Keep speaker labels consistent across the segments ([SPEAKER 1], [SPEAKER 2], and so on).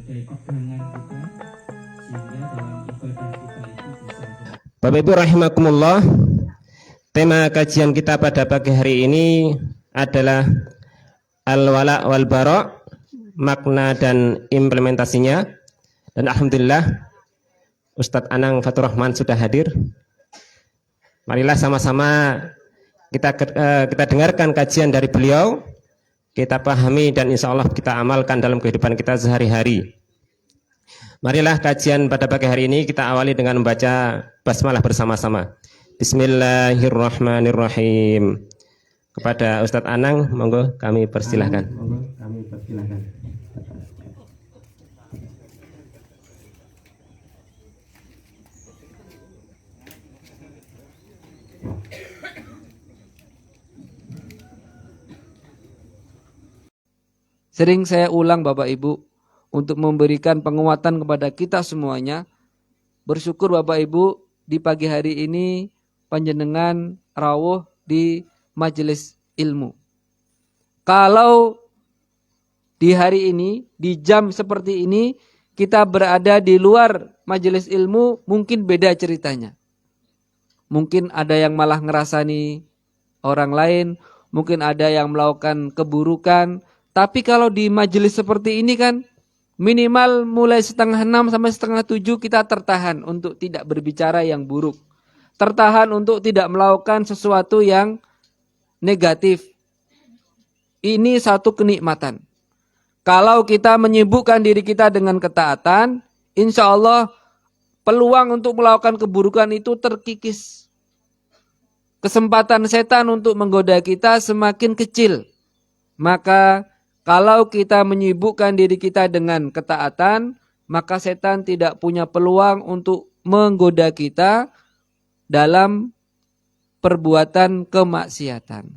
[SPEAKER 1] sebagai pegangan kita sehingga dalam ibadah kita itu bisa.
[SPEAKER 2] Bapak Ibu rahimakumullah, tema kajian kita pada pagi hari ini adalah al-wala wal bara, makna dan implementasinya. Dan alhamdulillah Ustadz Anang Fatur Rahman sudah hadir. Marilah sama-sama kita dengarkan kajian dari beliau, kita pahami dan insya Allah kita amalkan dalam kehidupan kita sehari-hari. Marilah kajian pada pagi hari ini kita awali dengan membaca basmalah bersama-sama. Bismillahirrahmanirrahim. Kepada Ustadz Anang, monggo kami persilahkan.
[SPEAKER 3] Sering saya ulang Bapak Ibu untuk memberikan penguatan kepada kita semuanya. Bersyukur Bapak Ibu di pagi hari ini panjenengan rawuh di majelis ilmu. Kalau di hari ini, di jam seperti ini, kita berada di luar majelis ilmu, mungkin beda ceritanya. Mungkin ada yang malah ngerasani orang lain, mungkin ada yang melakukan keburukan. Tapi kalau di majelis seperti ini kan, minimal mulai 5:30 sampai 6:30 kita tertahan untuk tidak berbicara yang buruk. Tertahan untuk tidak melakukan sesuatu yang negatif. Ini satu kenikmatan. Kalau kita menyibukkan diri kita dengan ketaatan, insya Allah peluang untuk melakukan keburukan itu terkikis. Kesempatan setan untuk menggoda kita semakin kecil. Maka kalau kita menyibukkan diri kita dengan ketaatan, maka setan tidak punya peluang untuk menggoda kita dalam perbuatan kemaksiatan.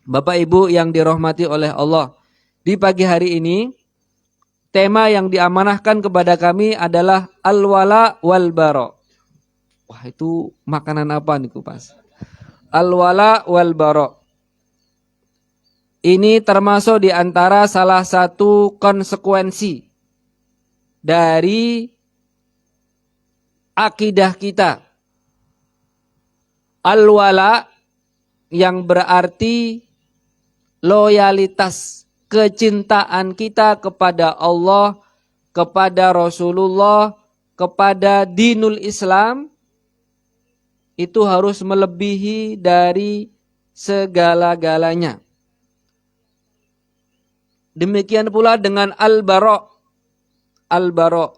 [SPEAKER 3] Bapak Ibu yang dirahmati oleh Allah, di pagi hari ini tema yang diamanahkan kepada kami adalah al-wala wal bara. Wah, itu makanan apa nih Kupas? Al-wala wal bara. Ini termasuk di antara salah satu konsekuensi dari akidah kita. Al-wala yang berarti loyalitas, kecintaan kita kepada Allah, kepada Rasulullah, kepada dinul Islam, itu harus melebihi dari segala-galanya. Demikian pula dengan al-bara. Al-bara.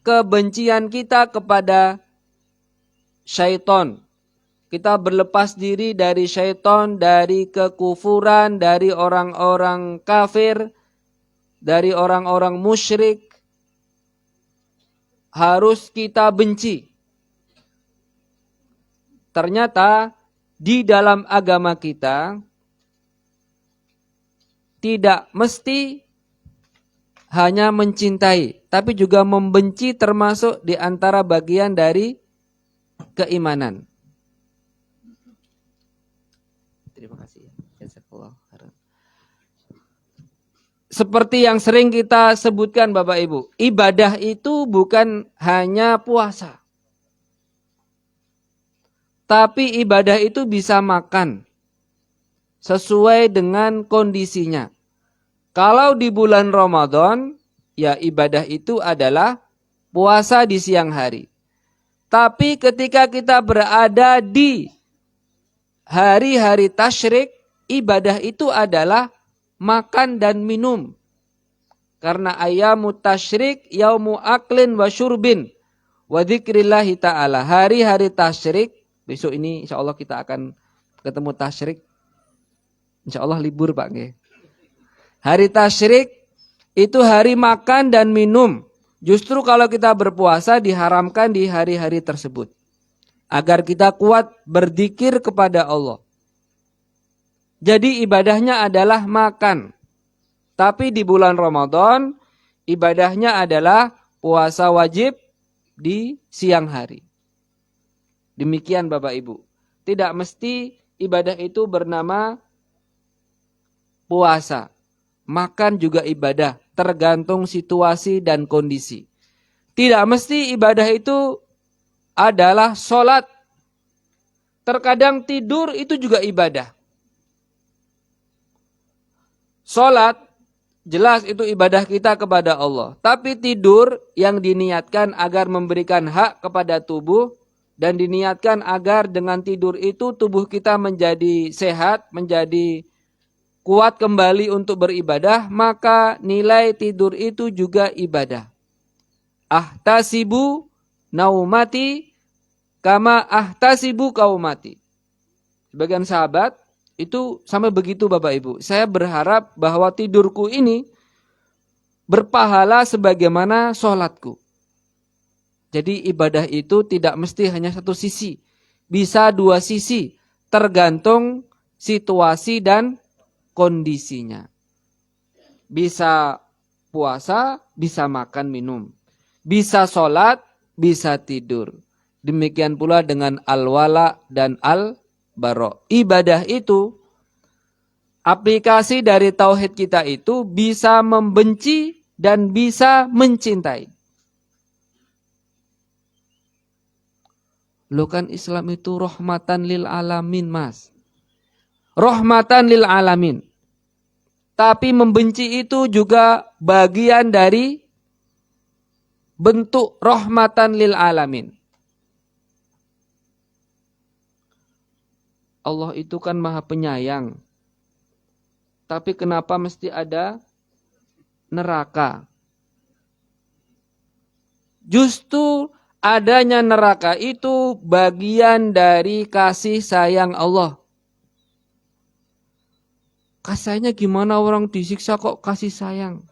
[SPEAKER 3] Kebencian kita kepada syaitan. Kita berlepas diri dari syaitan, dari kekufuran, dari orang-orang kafir, dari orang-orang musyrik. Harus kita benci. Ternyata di dalam agama kita tidak mesti hanya mencintai, tapi juga membenci termasuk di antara bagian dari keimanan. Terima kasih. Seperti yang sering kita sebutkan Bapak Ibu, ibadah itu bukan hanya puasa. Tapi ibadah itu bisa makan sesuai dengan kondisinya. Kalau di bulan Ramadan, ya ibadah itu adalah puasa di siang hari. Tapi ketika kita berada di hari-hari tasyrik, ibadah itu adalah makan dan minum. Karena ayamut tasyrik yaumu aklin wa syurbin wa dzikrillahi ta'ala. Hari-hari tasyrik, besok ini insya Allah kita akan ketemu tasyrik. Insya Allah libur Pak. Hari tasyrik itu hari makan dan minum. Justru kalau kita berpuasa diharamkan di hari-hari tersebut. Agar kita kuat berzikir kepada Allah. Jadi ibadahnya adalah makan. Tapi di bulan Ramadan ibadahnya adalah puasa wajib di siang hari. Demikian Bapak Ibu. Tidak mesti ibadah itu bernama puasa. Makan juga ibadah. tergantung situasi dan kondisi. Tidak mesti ibadah itu adalah sholat. Terkadang tidur itu juga ibadah. Sholat, jelas itu ibadah kita kepada Allah. Tapi tidur yang diniatkan agar memberikan hak kepada tubuh, dan diniatkan agar dengan tidur itu tubuh kita menjadi sehat, menjadi kuat kembali untuk beribadah, maka nilai tidur itu juga ibadah. Ahtasibu naumati kama ahtasibu kaumati. Sebagian sahabat itu sampai begitu Bapak Ibu. Saya berharap bahwa tidurku ini berpahala sebagaimana sholatku. Jadi ibadah itu tidak mesti hanya satu sisi. Bisa dua sisi. Tergantung situasi dan kondisinya. Bisa puasa, bisa makan minum. Bisa sholat, bisa tidur. Demikian pula dengan al-wala dan al-bara. Ibadah itu, aplikasi dari tauhid kita itu bisa membenci dan bisa mencintai. Loh kan Islam itu rahmatan lil alamin, Mas. Rahmatan lil alamin. Tapi membenci itu juga bagian dari bentuk rahmatan lil alamin. Allah itu kan maha penyayang. Tapi kenapa mesti ada neraka? Justru adanya neraka itu bagian dari kasih sayang Allah. Kasih sayangnya gimana orang disiksa kok kasih sayang?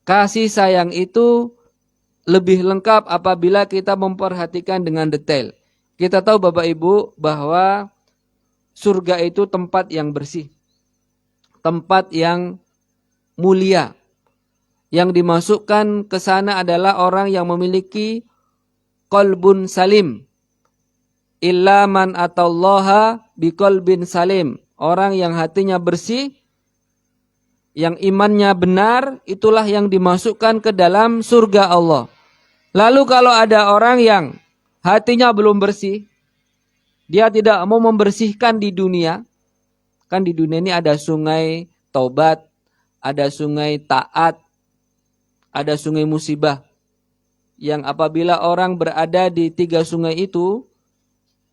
[SPEAKER 3] Kasih sayang itu lebih lengkap apabila kita memperhatikan dengan detail. Kita tahu Bapak Ibu bahwa surga itu tempat yang bersih. Tempat yang mulia. Yang dimasukkan ke sana adalah orang yang memiliki qalbun salim. Illa man atallaha biqalbin salim. Orang yang hatinya bersih, yang imannya benar, itulah yang dimasukkan ke dalam surga Allah. Lalu kalau ada orang yang hatinya belum bersih, dia tidak mau membersihkan di dunia. Kan di dunia ini ada sungai taubat, ada sungai taat, ada sungai musibah. Yang apabila orang berada di 3 sungai itu,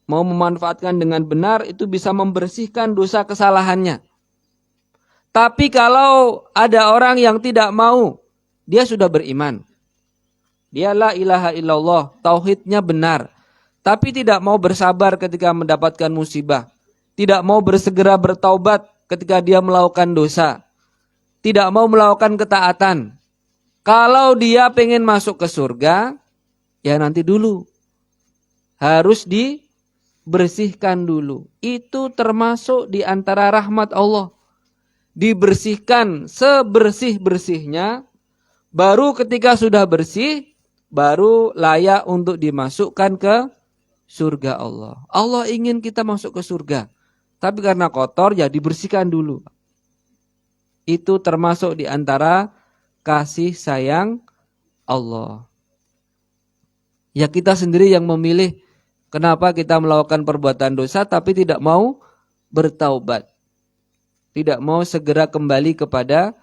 [SPEAKER 3] mau memanfaatkan dengan benar, itu bisa membersihkan dosa kesalahannya. Tapi kalau ada orang yang tidak mau, dia sudah beriman. Dia la ilaha illallah, tauhidnya benar. Tapi tidak mau bersabar ketika mendapatkan musibah. Tidak mau bersegera bertaubat ketika dia melakukan dosa. Tidak mau melakukan ketaatan. Kalau dia pengen masuk ke surga, ya nanti dulu. Harus dibersihkan dulu. Itu termasuk di antara rahmat Allah. Dibersihkan sebersih-bersihnya, baru ketika sudah bersih, baru layak untuk dimasukkan ke surga Allah. Allah ingin kita masuk ke surga. Tapi karena kotor, ya dibersihkan dulu. Itu termasuk di antara kasih sayang Allah. Ya kita sendiri yang memilih kenapa kita melakukan perbuatan dosa tapi tidak mau bertaubat. Tidak mau segera kembali kepada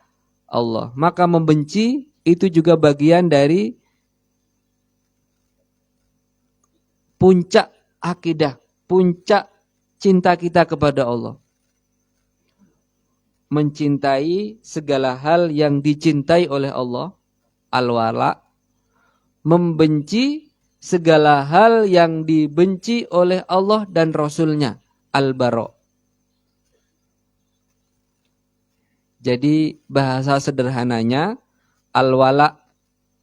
[SPEAKER 3] Allah. Maka membenci itu juga bagian dari puncak akidah, puncak cinta kita kepada Allah. Mencintai segala hal yang dicintai oleh Allah, al-wala. Membenci segala hal yang dibenci oleh Allah dan Rasulnya, al-bara. Jadi bahasa sederhananya, al-wala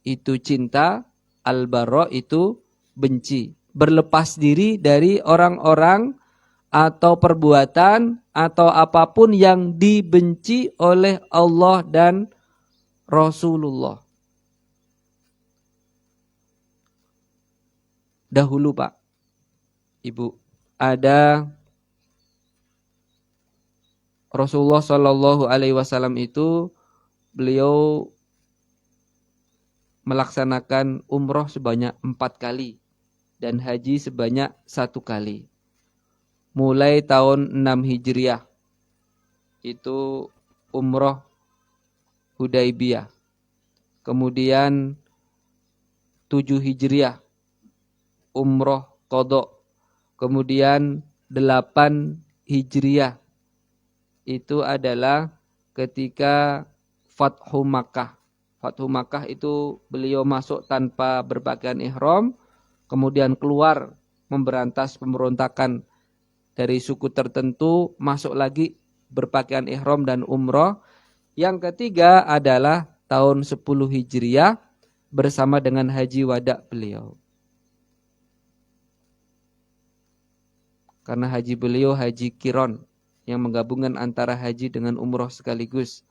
[SPEAKER 3] itu cinta, al-bara itu benci. Berlepas diri dari orang-orang atau perbuatan atau apapun yang dibenci oleh Allah dan Rasulullah. Dahulu Pak, Ibu, ada Rasulullah Shallallahu Alaihi Wasallam itu beliau melaksanakan umroh sebanyak 4 kali dan haji sebanyak 1 kali. Mulai tahun 6 Hijriah itu umroh Hudaibiyah. Kemudian 7 Hijriah umroh Qadha. Kemudian 8 Hijriah itu adalah ketika Fathu Makkah. Fathu Makkah itu beliau masuk tanpa berpakaian ihram, kemudian keluar memberantas pemberontakan dari suku tertentu, masuk lagi berpakaian ihram dan umroh. Yang ketiga adalah tahun 10 Hijriah bersama dengan haji wada beliau. Karena haji beliau haji kiron yang menggabungkan antara haji dengan umroh sekaligus.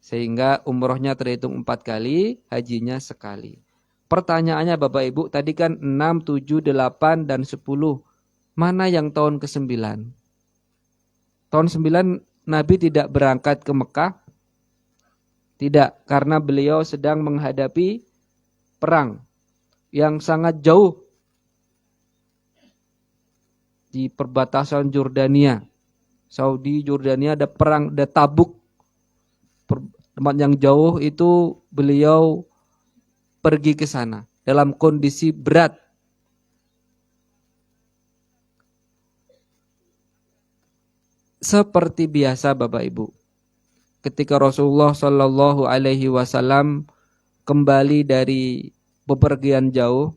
[SPEAKER 3] Sehingga umrohnya terhitung 4 kali, hajinya sekali. Pertanyaannya Bapak Ibu, tadi kan 6, 7, 8, dan 10. Mana yang tahun ke-9? Tahun 9 Nabi tidak berangkat ke Mekah. Tidak, karena beliau sedang menghadapi perang yang sangat jauh di perbatasan Jordania. Saudi, Jordania ada perang, ada Tabuk. Tempat yang jauh itu beliau pergi ke sana dalam kondisi berat. Seperti biasa Bapak Ibu, ketika Rasulullah Shallallahu Alaihi Wasallam kembali dari bepergian jauh,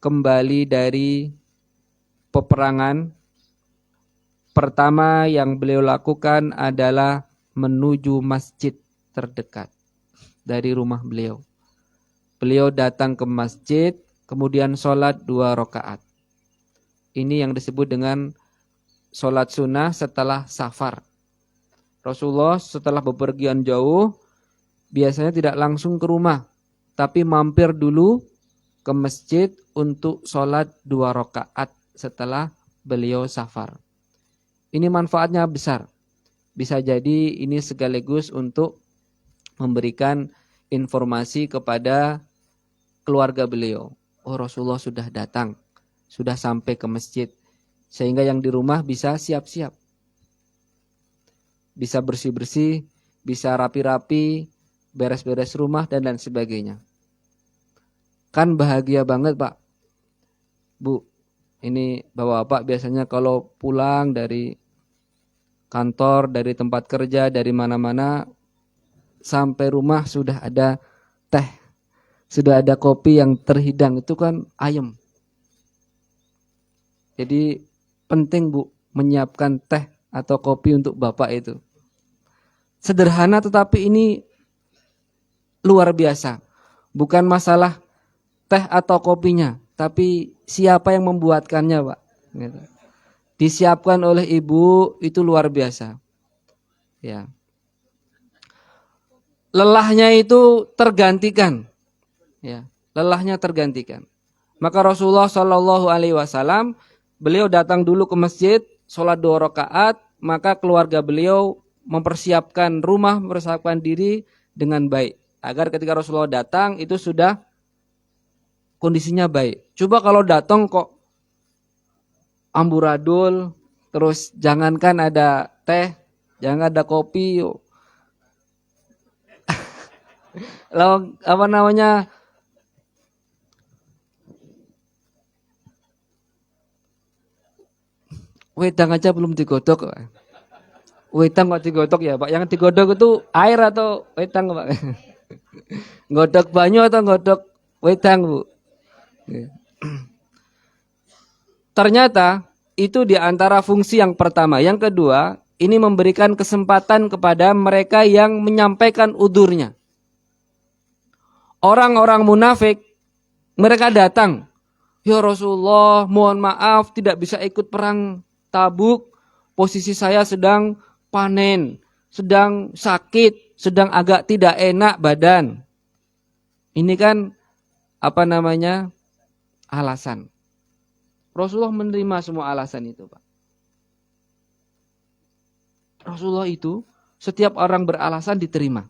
[SPEAKER 3] kembali dari peperangan, pertama yang beliau lakukan adalah menuju masjid terdekat dari rumah beliau. Beliau datang ke masjid, kemudian sholat 2 rakaat. Ini yang disebut dengan sholat sunnah setelah safar. Rasulullah setelah bepergian jauh, biasanya tidak langsung ke rumah, tapi mampir dulu ke masjid untuk sholat 2 rakaat setelah beliau safar. Ini manfaatnya besar. Bisa jadi ini sekaligus untuk memberikan informasi kepada keluarga beliau. Oh, Rasulullah sudah datang, sudah sampai ke masjid. Sehingga yang di rumah bisa siap-siap. Bisa bersih-bersih, bisa rapi-rapi, beres-beres rumah dan lain sebagainya. Kan bahagia banget Pak. Bu, ini Bapak-bapak biasanya kalau pulang dari kantor, dari tempat kerja, dari mana-mana, sampai rumah sudah ada teh, sudah ada kopi yang terhidang, itu kan ayem. Jadi penting Bu menyiapkan teh atau kopi untuk Bapak itu. Sederhana tetapi ini luar biasa. Bukan masalah teh atau kopinya, tapi siapa yang membuatkannya Pak. Gitu. Disiapkan oleh ibu itu luar biasa. Ya. Lelahnya itu tergantikan. Ya, lelahnya tergantikan. Maka Rasulullah Shallallahu Alaihi Wasallam beliau datang dulu ke masjid, sholat 2 rakaat, maka keluarga beliau mempersiapkan rumah, mempersiapkan diri dengan baik. Agar ketika Rasulullah datang itu sudah kondisinya baik. Coba kalau datang kok amburadul, terus jangankan ada teh, jangan ada kopi, lalu apa namanya, wedang aja belum digodok. Wedang kok digodok ya Pak? Yang digodok itu air atau wedang Pak? Godok banyu atau godok wedang Bu? Ternyata itu di antara fungsi yang pertama. Yang kedua, ini memberikan kesempatan kepada mereka yang menyampaikan udurnya. Orang-orang munafik, mereka datang. Ya Rasulullah, mohon maaf tidak bisa ikut perang Tabuk. Posisi saya sedang panen, sedang sakit, sedang agak tidak enak badan. Ini kan apa namanya? Alasan. Rasulullah menerima semua alasan itu, Pak. Rasulullah itu setiap orang beralasan diterima.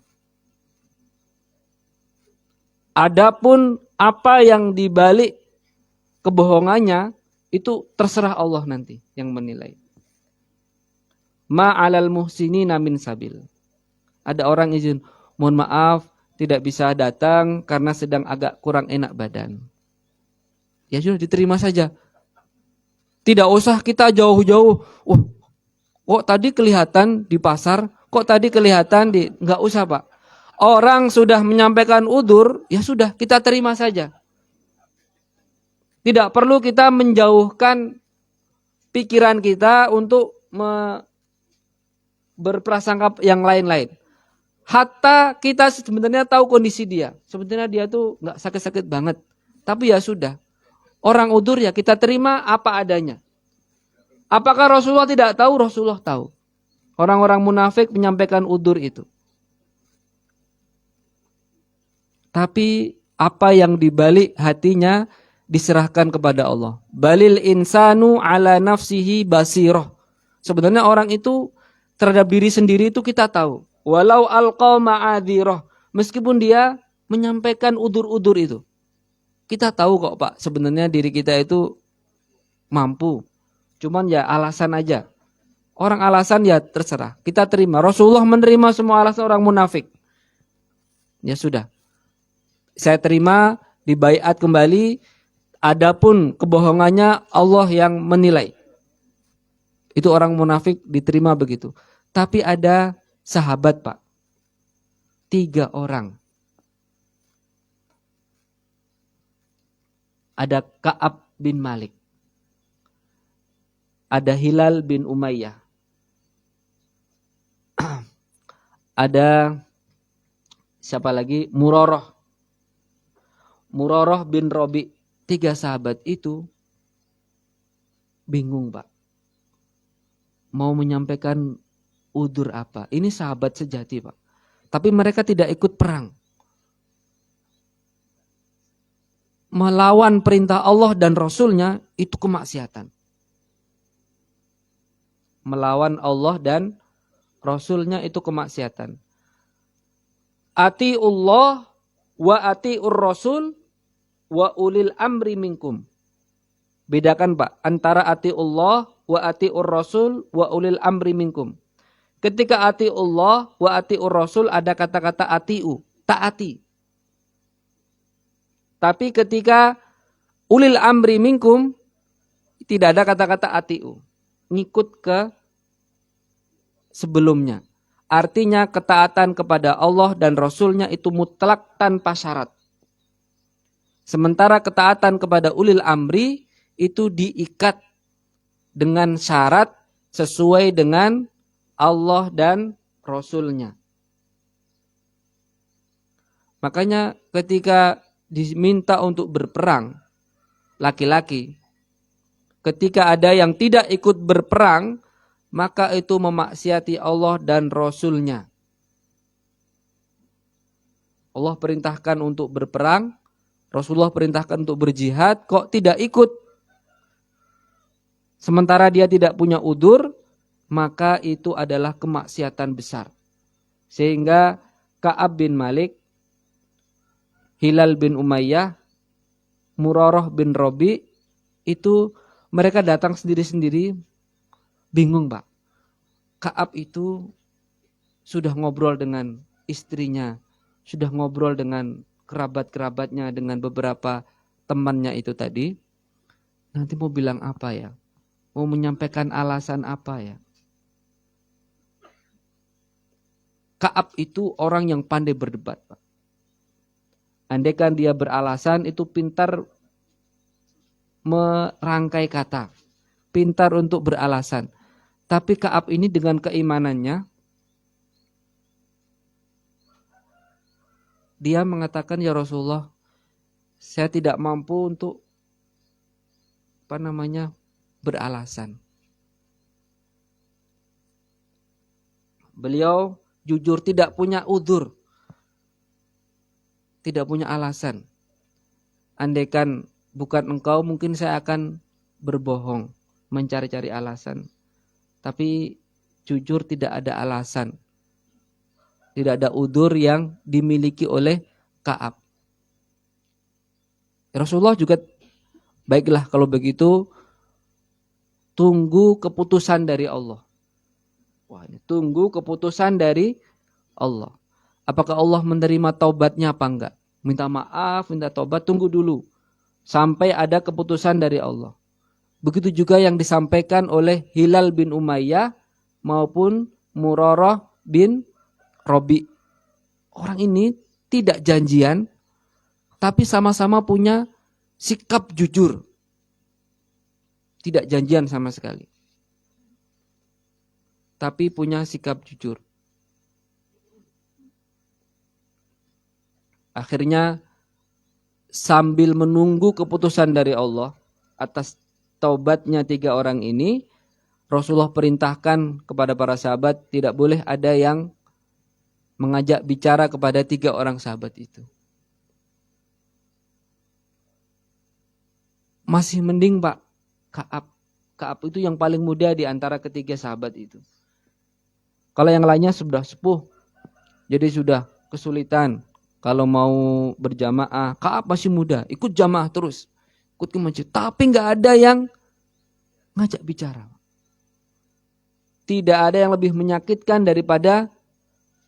[SPEAKER 3] Adapun apa yang dibalik kebohongannya itu terserah Allah nanti yang menilai. Ma'alal muhsinina min sabil. Ada orang izin, mohon maaf tidak bisa datang karena sedang agak kurang enak badan. Ya sudah diterima saja. Tidak usah kita jauh-jauh. Kok tadi kelihatan di pasar, kok tadi kelihatan di... Enggak usah Pak. Orang sudah menyampaikan udzur, ya sudah kita terima saja. Tidak perlu kita menjauhkan pikiran kita untuk berprasangka yang lain-lain. Hatta kita sebenarnya tahu kondisi dia. Sebenarnya dia tuh nggak sakit-sakit banget. Tapi ya sudah. Orang udzur ya kita terima apa adanya. Apakah Rasulullah tidak tahu? Rasulullah tahu. Orang-orang munafik menyampaikan udzur itu. Tapi apa yang dibalik hatinya diserahkan kepada Allah. Balil insanu ala nafsihi basiroh. Sebenarnya orang itu terhadap diri sendiri itu kita tahu. Walau alqa ma'adhiroh. Meskipun dia menyampaikan udzur-udzur itu. Kita tahu kok Pak, sebenarnya diri kita itu mampu. Cuman ya alasan aja. Orang alasan ya terserah. Kita terima. Rasulullah menerima semua alasan orang munafik. Ya sudah. Saya terima, dibaiat kembali. Adapun kebohongannya Allah yang menilai. Itu orang munafik diterima begitu. Tapi ada sahabat Pak. 3 orang. Ada Ka'ab bin Malik. Ada Hilal bin Umayyah. Ada siapa lagi? Murarah. Murarah bin Robi. 3 sahabat itu bingung Pak. Mau menyampaikan udzur apa? Ini sahabat sejati Pak. Tapi mereka tidak ikut perang. Melawan perintah Allah dan Rasulnya itu kemaksiatan. Melawan Allah dan Rasulnya itu kemaksiatan. Atiullah wa atiur Rasul wa ulil amri minkum. Bedakan Pak antara atiullah wa atiur Rasul wa ulil amri minkum. Ketika atiullah wa atiur Rasul ada kata-kata atiu, taati. Tapi ketika ulil amri minkum tidak ada kata-kata atiu. Ngikut ke sebelumnya. Artinya ketaatan kepada Allah dan Rasulnya itu mutlak tanpa syarat. Sementara ketaatan kepada ulil amri itu diikat dengan syarat sesuai dengan Allah dan Rasulnya. Makanya ketika diminta untuk berperang, laki-laki, ketika ada yang tidak ikut berperang, maka itu memaksiati Allah dan Rasulnya. Allah perintahkan untuk berperang, Rasulullah perintahkan untuk berjihad, kok tidak ikut? Sementara dia tidak punya udzur, maka itu adalah kemaksiatan besar. Sehingga Ka'ab bin Malik, Hilal bin Umayyah, Murarah bin Robi, itu mereka datang sendiri-sendiri, bingung Pak. Ka'ab itu sudah ngobrol dengan istrinya, sudah ngobrol dengan kerabat-kerabatnya, dengan beberapa temannya itu tadi. Nanti mau bilang apa ya? Mau menyampaikan alasan apa ya? Ka'ab itu orang yang pandai berdebat Pak. Andaikan dia beralasan itu pintar merangkai kata. Pintar untuk beralasan. Tapi Ka'ab ini dengan keimanannya, dia mengatakan, ya Rasulullah, saya tidak mampu untuk beralasan. Beliau jujur tidak punya udzur. Tidak punya alasan. Andaikan bukan engkau, mungkin saya akan berbohong, mencari-cari alasan. Tapi jujur tidak ada alasan. Tidak ada udzur yang dimiliki oleh Ka'ab. Rasulullah juga, baiklah kalau begitu, tunggu keputusan dari Allah. Wah, ini tunggu keputusan dari Allah. Apakah Allah menerima taubatnya apa enggak? Minta maaf, minta taubat, tunggu dulu. Sampai ada keputusan dari Allah. Begitu juga yang disampaikan oleh Hilal bin Umayyah maupun Murarah bin Robi. Orang ini tidak janjian, tapi sama-sama punya sikap jujur. Tidak janjian sama sekali. Tapi punya sikap jujur. Akhirnya sambil menunggu keputusan dari Allah atas taubatnya 3 orang ini, Rasulullah perintahkan kepada para sahabat tidak boleh ada yang mengajak bicara kepada 3 orang sahabat itu. Masih mending Pak, Ka'ab itu yang paling muda di antara ketiga sahabat itu. Kalau yang lainnya sudah sepuh, jadi sudah kesulitan. Kalau mau berjamaah, Ka'ab masih muda, ikut jamaah terus, ikut ke masjid. Tapi nggak ada yang ngajak bicara. Tidak ada yang lebih menyakitkan daripada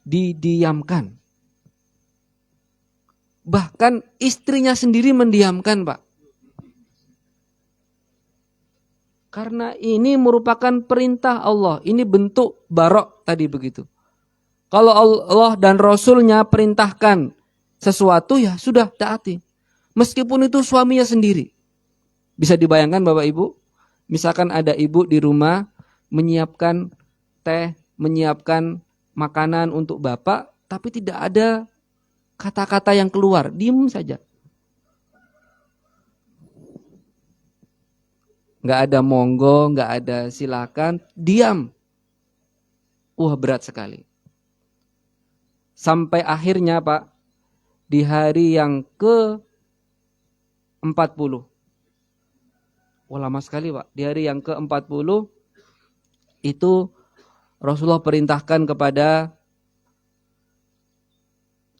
[SPEAKER 3] didiamkan. Bahkan istrinya sendiri mendiamkan, Pak. Karena ini merupakan perintah Allah. Ini bentuk barok tadi begitu. Kalau Allah dan Rasulnya perintahkan sesuatu, ya sudah taati. Meskipun itu suaminya sendiri. Bisa dibayangkan Bapak Ibu, misalkan ada ibu di rumah menyiapkan teh, menyiapkan makanan untuk bapak, tapi tidak ada kata-kata yang keluar, diem saja. Nggak ada monggo, nggak ada silakan, diam. Wah, berat sekali. Sampai akhirnya Pak, di hari yang ke-40. Wah, lama sekali Pak. Di hari yang ke-40 itu Rasulullah perintahkan kepada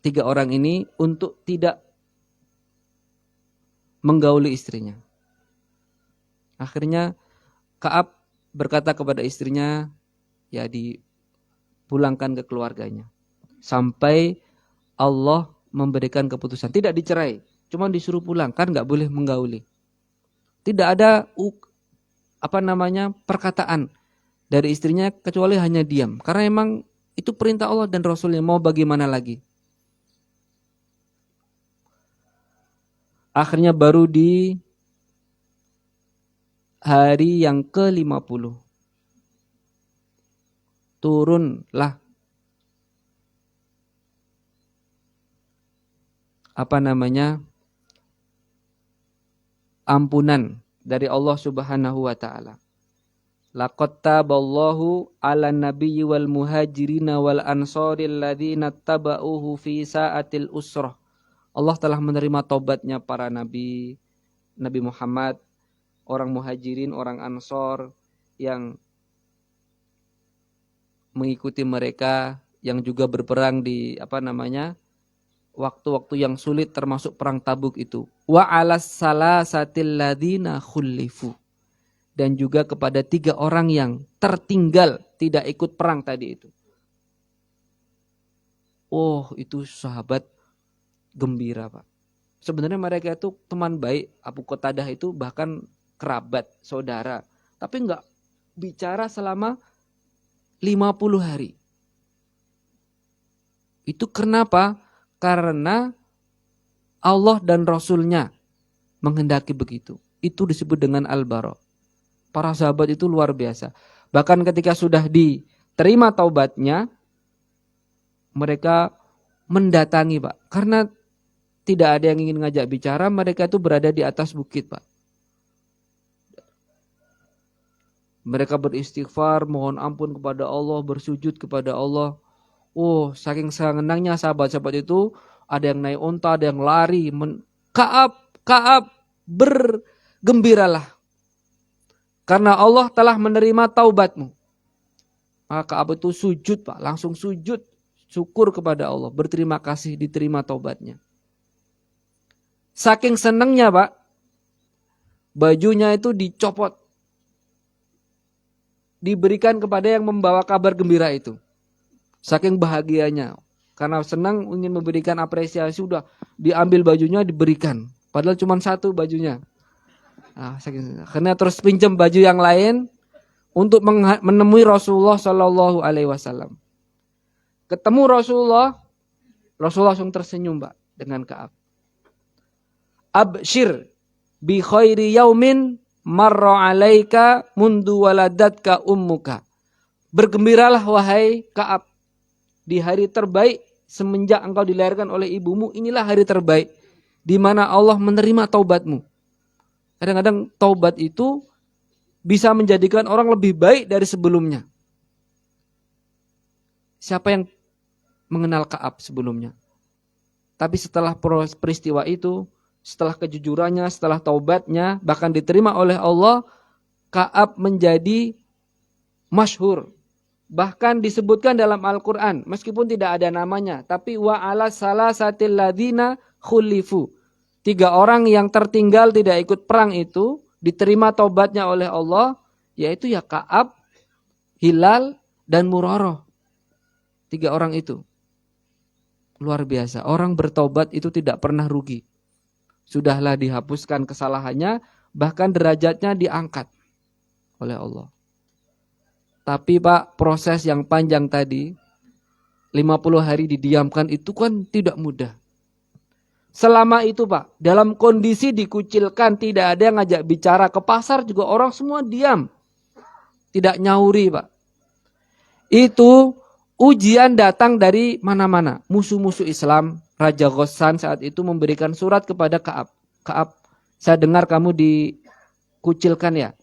[SPEAKER 3] 3 orang ini untuk tidak menggauli istrinya. Akhirnya Ka'ab berkata kepada istrinya, ya dipulangkan ke keluarganya. Sampai Allah memberikan keputusan. Tidak dicerai, cuma disuruh pulang, kan nggak boleh menggauli. Tidak ada perkataan dari istrinya kecuali hanya diam. Karena memang itu perintah Allah dan Rasulnya, mau bagaimana lagi. Akhirnya baru di hari yang ke-50 turunlah ampunan dari Allah Subhanahu wa taala. Laqad taballahu 'alan nabiyyi wal muhajirina wal ansaril ladzina tabauhu fi sa'atil usrah. Allah telah menerima taubatnya para nabi, Nabi Muhammad, orang muhajirin, orang ansor yang mengikuti mereka, yang juga berperang di waktu-waktu yang sulit termasuk perang Tabuk itu. Wa 'alas salasatil ladzina khulifu. Dan juga kepada 3 orang yang tertinggal tidak ikut perang tadi itu. Oh, itu sahabat gembira Pak. Sebenarnya mereka itu teman baik, Abu Qatadah itu bahkan kerabat, saudara. Tapi enggak bicara selama 50 hari. Itu kenapa? Karena Allah dan Rasulnya menghendaki begitu. Itu disebut dengan al-bara. Para sahabat itu luar biasa. Bahkan ketika sudah diterima taubatnya, mereka mendatangi Pak. Karena tidak ada yang ingin ngajak bicara, mereka itu berada di atas bukit Pak. Mereka beristighfar, mohon ampun kepada Allah, bersujud kepada Allah. Oh, saking senangnya sahabat-sahabat itu, ada yang naik unta, ada yang lari. Ka'ab, bergembiralah. Karena Allah telah menerima taubatmu. Maka Ka'ab itu sujud Pak, langsung sujud. Syukur kepada Allah, berterima kasih diterima taubatnya. Saking senengnya Pak, bajunya itu dicopot, diberikan kepada yang membawa kabar gembira itu. Saking bahagianya, karena senang ingin memberikan apresiasi, sudah diambil bajunya diberikan. Padahal cuma satu bajunya. Nah, karena terus pinjam baju yang lain untuk menemui Rasulullah Shallallahu Alaihi Wasallam. Ketemu Rasulullah langsung tersenyum Pak dengan Ka'ab. Abshir bi khairi yaumin marra alaika mundu waladatka ummuka. Bergembiralah wahai Ka'ab, di hari terbaik semenjak engkau dilahirkan oleh ibumu, inilah hari terbaik di mana Allah menerima taubatmu. Kadang-kadang taubat itu bisa menjadikan orang lebih baik dari sebelumnya. Siapa yang mengenal Ka'ab sebelumnya? Tapi setelah peristiwa itu, setelah kejujurannya, setelah taubatnya, bahkan diterima oleh Allah, Ka'ab menjadi masyhur. Bahkan disebutkan dalam Al-Quran, meskipun tidak ada namanya, tapi wa ala salasatil ladina khulifu. 3 orang yang tertinggal tidak ikut perang itu, diterima taubatnya oleh Allah, yaitu ya Ka'ab, Hilal, dan Murarah. 3 orang itu. Luar biasa. Orang bertaubat itu tidak pernah rugi. Sudahlah dihapuskan kesalahannya, bahkan derajatnya diangkat oleh Allah. Tapi Pak, proses yang panjang tadi, 50 hari didiamkan itu kan tidak mudah. Selama itu Pak, dalam kondisi dikucilkan, tidak ada yang ngajak bicara, ke pasar juga orang semua diam. Tidak nyauri Pak. Itu ujian datang dari mana-mana. Musuh-musuh Islam, Raja Ghassan saat itu memberikan surat kepada Ka'ab. Ka'ab, saya dengar kamu dikucilkan ya.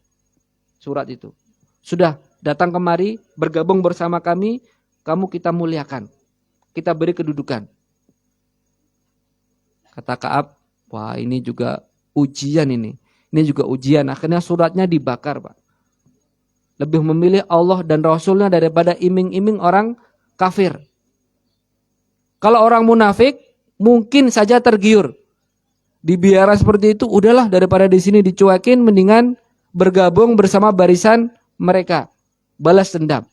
[SPEAKER 3] Surat itu. Sudah, datang kemari, bergabung bersama kami, kamu kita muliakan. Kita beri kedudukan. Kata Ka'ab, wah ini juga ujian ini. Ini juga ujian. Akhirnya suratnya dibakar Pak. Lebih memilih Allah dan Rasulnya daripada iming-iming orang kafir. Kalau orang munafik, mungkin saja tergiur. Dibiarkan seperti itu, udahlah daripada di sini dicuekin, mendingan bergabung bersama barisan mereka. Balas dendam.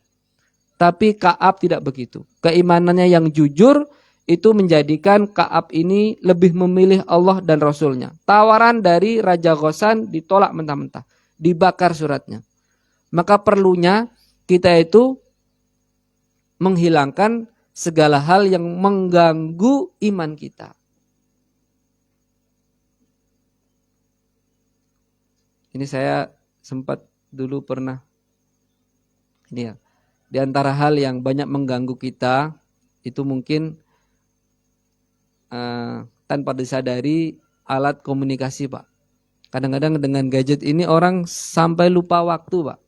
[SPEAKER 3] Tapi Ka'ab tidak begitu. Keimanannya yang jujur itu menjadikan Ka'ab ini lebih memilih Allah dan Rasulnya. Tawaran dari Raja Ghassan ditolak mentah-mentah. Dibakar suratnya. Maka perlunya kita itu menghilangkan segala hal yang mengganggu iman kita. Ini saya sempat dulu pernah, ini ya, di antara hal yang banyak mengganggu kita itu mungkin tanpa disadari alat komunikasi Pak. Kadang-kadang dengan gadget ini orang sampai lupa waktu Pak.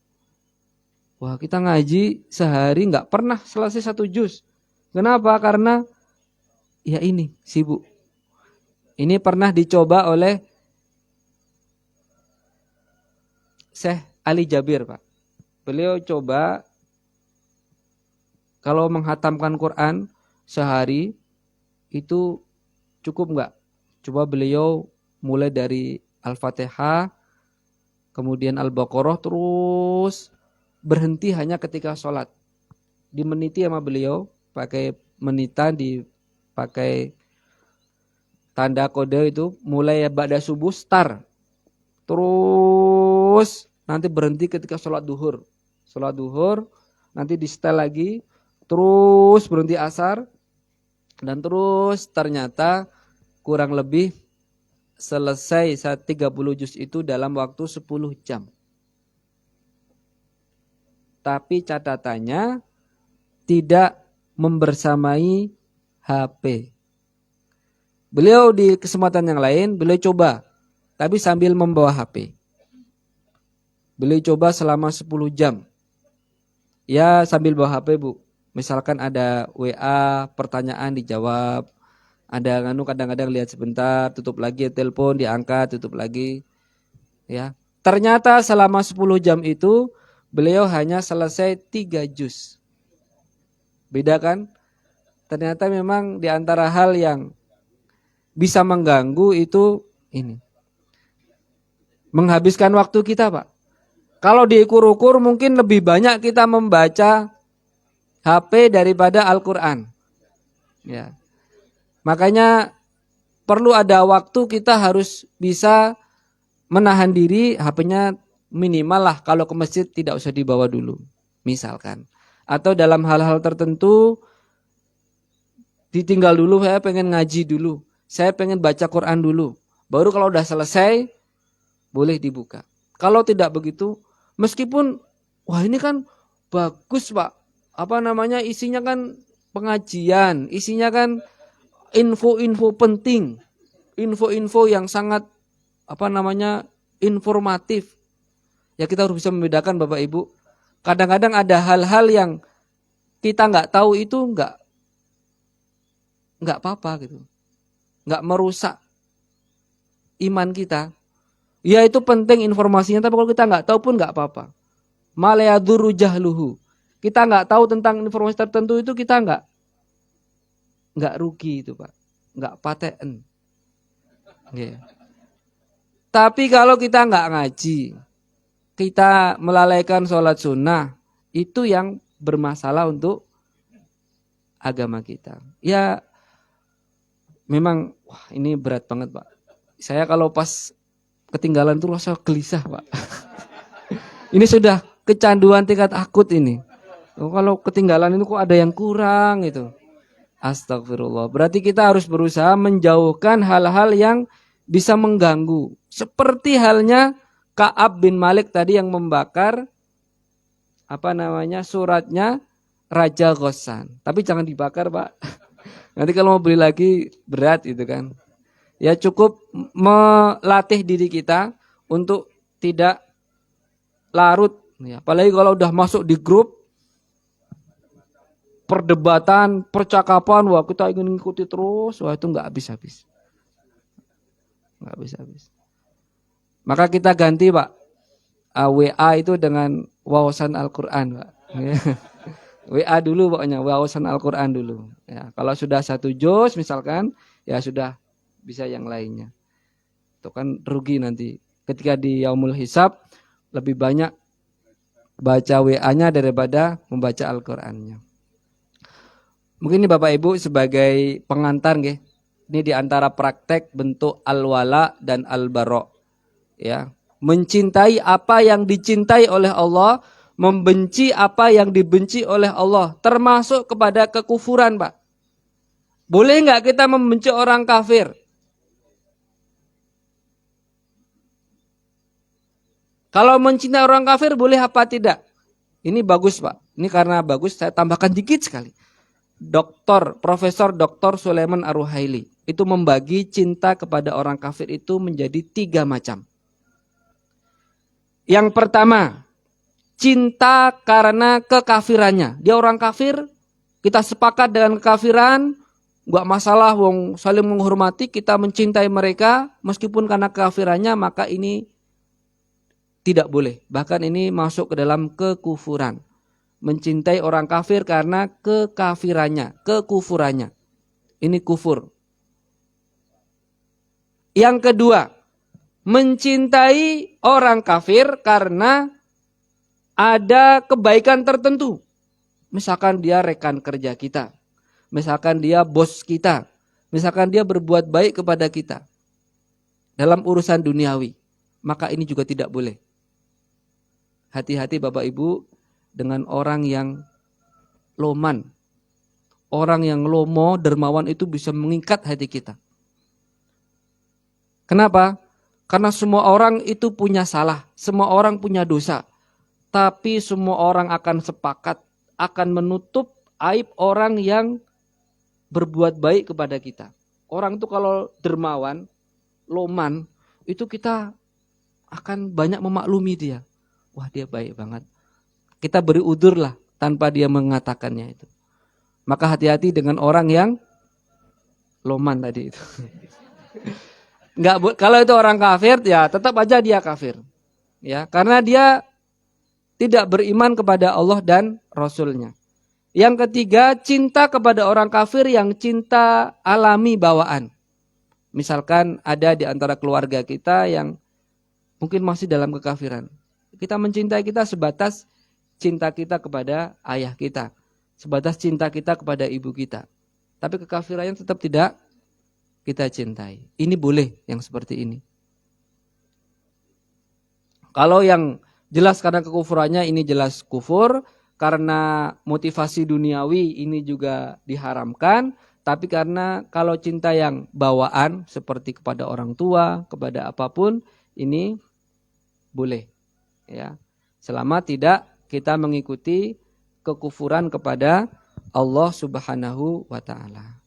[SPEAKER 3] Wah kita ngaji sehari nggak pernah selesai 1 juz. Kenapa? Karena ya ini sibuk. Ini pernah dicoba oleh Syekh Ali Jabir Pak. Beliau coba kalau menghatamkan Quran sehari itu cukup nggak? Coba beliau mulai dari Al-Fatihah, kemudian Al-Baqarah, terus berhenti hanya ketika sholat. Dimeniti sama beliau, pakai menitan, dipakai tanda kode itu, mulai ba'da subuh, start. Terus nanti berhenti ketika sholat duhur. Sholat duhur, nanti di setel lagi, terus berhenti asar, dan terus ternyata kurang lebih selesai 30 juz itu dalam waktu 10 jam. Tapi catatannya tidak membersamai HP. Beliau di kesempatan yang lain, beliau coba, tapi sambil membawa HP. Beliau coba selama 10 jam. Ya sambil bawa HP Bu. Misalkan ada WA, pertanyaan dijawab. Ada kadang-kadang lihat sebentar, tutup lagi, telepon diangkat, tutup lagi. Ya. Ternyata selama 10 jam itu beliau hanya selesai 3 juz. Beda kan? Ternyata memang di antara hal yang bisa mengganggu itu ini. Menghabiskan waktu kita, Pak. Kalau diukur-ukur mungkin lebih banyak kita membaca HP daripada Al-Quran. Ya. Makanya perlu ada waktu kita harus bisa menahan diri, HP-nya minimal lah, kalau ke masjid tidak usah dibawa dulu, misalkan. Atau dalam hal-hal tertentu ditinggal dulu, saya pengen ngaji dulu, saya pengen baca Quran dulu. Baru kalau udah selesai boleh dibuka. Kalau tidak begitu, meskipun wah ini kan bagus, Pak. Isinya kan pengajian, isinya kan info-info penting. Info-info yang sangat informatif. Ya kita harus bisa membedakan, Bapak Ibu. Kadang-kadang ada hal-hal yang kita nggak tahu itu nggak apa-apa gitu. Nggak merusak iman kita. Ya itu penting informasinya, tapi kalau kita nggak tahu pun nggak apa-apa. Malayaduru jahluhu. Kita nggak tahu tentang informasi tertentu itu kita nggak rugi itu, Pak. Nggak paten. Yeah. Tapi kalau kita nggak ngaji, kita melalaikan sholat sunnah, itu yang bermasalah untuk agama kita. Ya memang wah ini berat banget, Pak. Saya kalau pas ketinggalan itu rasa gelisah, Pak. Ini sudah kecanduan tingkat akut ini. Kalau ketinggalan itu kok ada yang kurang itu. Astagfirullah. Berarti kita harus berusaha menjauhkan hal-hal yang bisa mengganggu. Seperti halnya Ka'ab bin Malik tadi yang membakar suratnya Raja Ghassan. Tapi jangan dibakar, Pak. Nanti kalau mau beli lagi berat itu kan. Ya cukup melatih diri kita untuk tidak larut. Ya, apalagi kalau udah masuk di grup perdebatan, percakapan, wah kita ingin mengikuti terus, wah itu nggak habis-habis. Nggak habis-habis. Maka kita ganti, Pak, WA itu dengan wawasan Al-Quran, Pak. WA dulu pokoknya, wawasan Al-Quran dulu. Ya, kalau sudah 1 juz misalkan, ya sudah bisa yang lainnya. Itu kan rugi nanti. Ketika di Yaumul Hisab, lebih banyak baca WA-nya daripada membaca Al-Qurannya. Mungkin ini Bapak Ibu sebagai pengantar, nggih. Ini diantara praktek bentuk al-wala dan al-bara. Ya, mencintai apa yang dicintai oleh Allah, membenci apa yang dibenci oleh Allah, termasuk kepada kekufuran, Pak. Boleh nggak kita membenci orang kafir? Kalau mencintai orang kafir boleh apa tidak? Ini bagus, Pak. Ini karena bagus saya tambahkan dikit sekali. Profesor Dr. Sulaiman Ar-Ruhaili itu membagi cinta kepada orang kafir itu menjadi 3 macam. Yang pertama, cinta karena kekafirannya. Dia orang kafir, kita sepakat dengan kekafiran, enggak masalah, wong saling menghormati, kita mencintai mereka meskipun karena kekafirannya, maka ini tidak boleh. Bahkan ini masuk ke dalam kekufuran. Mencintai orang kafir karena kekafirannya, kekufurannya. Ini kufur. Yang kedua, mencintai orang kafir karena ada kebaikan tertentu. Misalkan dia rekan kerja kita. Misalkan dia bos kita. Misalkan dia berbuat baik kepada kita. Dalam urusan duniawi. Maka ini juga tidak boleh. Hati-hati Bapak Ibu dengan orang yang loman. Orang yang lomo, dermawan itu bisa mengikat hati kita. Kenapa? Karena semua orang itu punya salah. Semua orang punya dosa. Tapi semua orang akan sepakat, akan menutup aib orang yang berbuat baik kepada kita. Orang itu kalau dermawan, loman, itu kita akan banyak memaklumi dia. Wah dia baik banget. Kita beri udur lah tanpa dia mengatakannya itu. Maka hati-hati dengan orang yang loman tadi itu. Kalau itu orang kafir ya tetap aja dia kafir. Ya, karena dia tidak beriman kepada Allah dan Rasul-Nya. Yang ketiga, cinta kepada orang kafir yang cinta alami bawaan. Misalkan ada di antara keluarga kita yang mungkin masih dalam kekafiran. Kita mencintai kita sebatas cinta kita kepada ayah kita, sebatas cinta kita kepada ibu kita. Tapi kekafirannya tetap tidak kita cintai. Ini boleh yang seperti ini. Kalau yang jelas karena kekufurannya ini jelas kufur, karena motivasi duniawi ini juga diharamkan, tapi karena kalau cinta yang bawaan seperti kepada orang tua, kepada apapun, ini boleh. Ya. Selama tidak kita mengikuti kekufuran kepada Allah Subhanahu wa taala.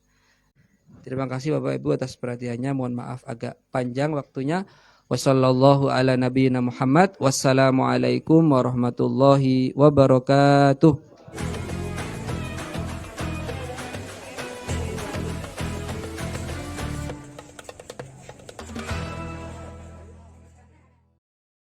[SPEAKER 3] Terima kasih Bapak Ibu atas perhatiannya. Mohon maaf agak panjang waktunya. Wassallallahu ala nabiyyina Muhammad. Wassalamualaikum warahmatullahi wabarakatuh.